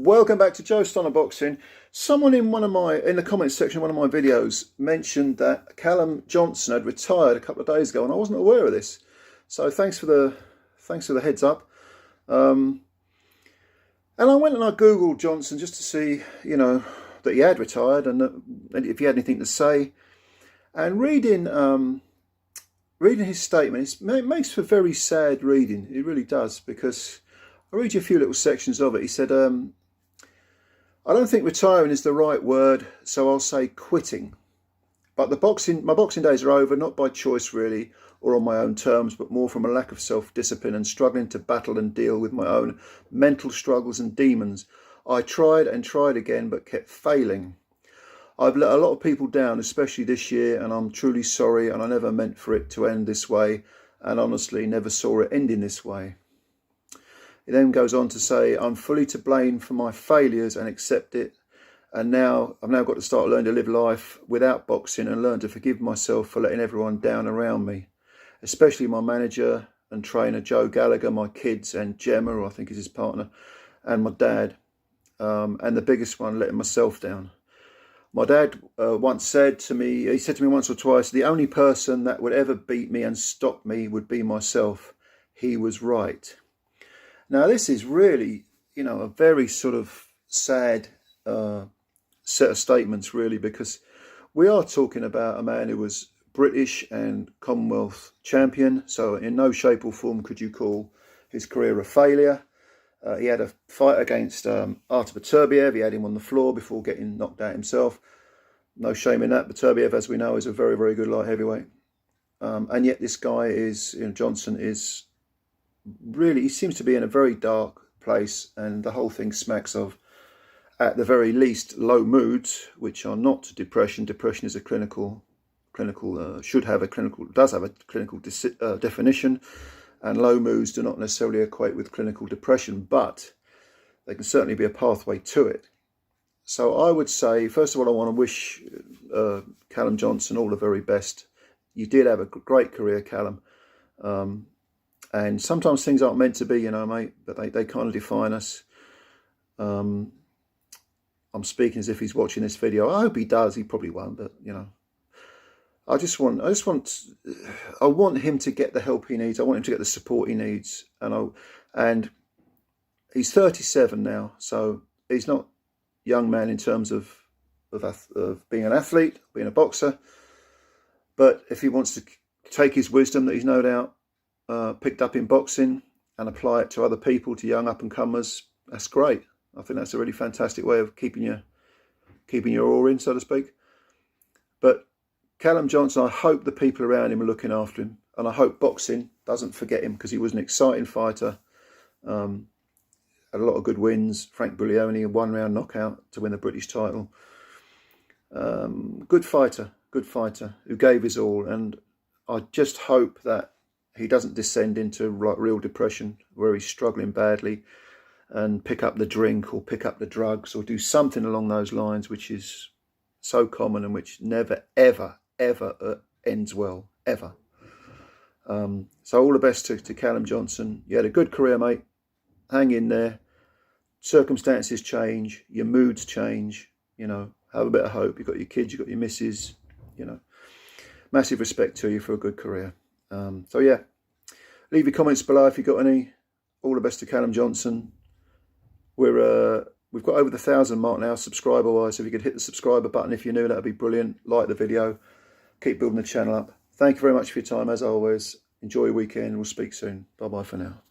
Welcome back to Joe Stunner Boxing. Someone in the comments section of one of my videos mentioned that Callum Johnson had retired a couple of days ago, and I wasn't aware of this. So thanks for the heads up. And I went and I googled Johnson just to see, that he had retired and if he had anything to say. And reading his statement, it makes for very sad reading. It really does, because I'll read you a few little sections of it. He said, I don't think retiring is the right word, so I'll say quitting. But my boxing days are over, not by choice really, or on my own terms, but more from a lack of self-discipline and struggling to battle and deal with my own mental struggles and demons. I tried and tried again, but kept failing. I've let a lot of people down, especially this year, and I'm truly sorry, and I never meant for it to end this way, and honestly never saw it ending this way. He then goes on to say, I'm fully to blame for my failures and accept it. And I've now got to start learning to live life without boxing and learn to forgive myself for letting everyone down around me, especially my manager and trainer, Joe Gallagher, my kids, and Gemma, who I think is his partner, and my dad. And the biggest one, letting myself down. My dad once said to me, he said to me once or twice, the only person that would ever beat me and stop me would be myself. He was right. Now, this is really, a very sort of sad set of statements, really, because we are talking about a man who was British and Commonwealth champion. So in no shape or form could you call his career a failure. He had a fight against Artur Beterbiev. He had him on the floor before getting knocked out himself. No shame in that. Beterbiev, as we know, is a very, very good light heavyweight. And yet this guy Johnson is really, he seems to be in a very dark place, and the whole thing smacks of, at the very least, low moods, which are not depression. Depression is a does have a clinical definition, and low moods do not necessarily equate with clinical depression, but they can certainly be a pathway to it. So I would say, first of all, I want to wish Callum Johnson all the very best. You did have a great career, Callum. And sometimes things aren't meant to be, mate, but they kind of define us. I'm speaking as if he's watching this video. I hope he does. He probably won't, but, I want him to get the help he needs. I want him to get the support he needs. And he's 37 now, so he's not a young man in terms of being an athlete, being a boxer. But if he wants to take his wisdom that he's no doubt picked up in boxing and apply it to other people, to young up-and-comers, that's great. I think that's a really fantastic way of keeping your oar in, so to speak. But Callum Johnson, I hope the people around him are looking after him, and I hope boxing doesn't forget him, because he was an exciting fighter. Had a lot of good wins. Frank Buglioni, a one-round knockout to win the British title. Good fighter who gave his all, and I just hope that he doesn't descend into real depression where he's struggling badly and pick up the drink or pick up the drugs or do something along those lines, which is so common and which never, ever, ever ends well, ever. So all the best to Callum Johnson. You had a good career, mate. Hang in there. Circumstances change. Your moods change. Have a bit of hope. You've got your kids, you've got your missus. Massive respect to you for a good career. So yeah, leave your comments below if you've got any. All the best to Callum Johnson. We've got over the 1,000 mark now, subscriber wise. So if you could hit the subscriber button if you're new, that'd be brilliant. Like the video, keep building the channel up. Thank you very much for your time, as always. Enjoy your weekend. We'll speak soon. Bye bye for now.